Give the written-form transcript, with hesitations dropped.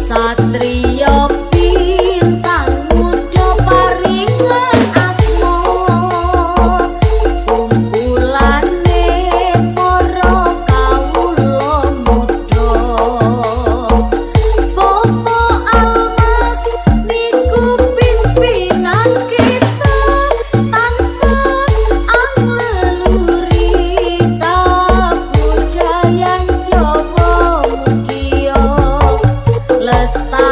Satrio bintang muda paringan asma kumpulane para kawula muda Popo Almas niku pimpinan kita tansah angleluri kabudayan Jawa mugia lestari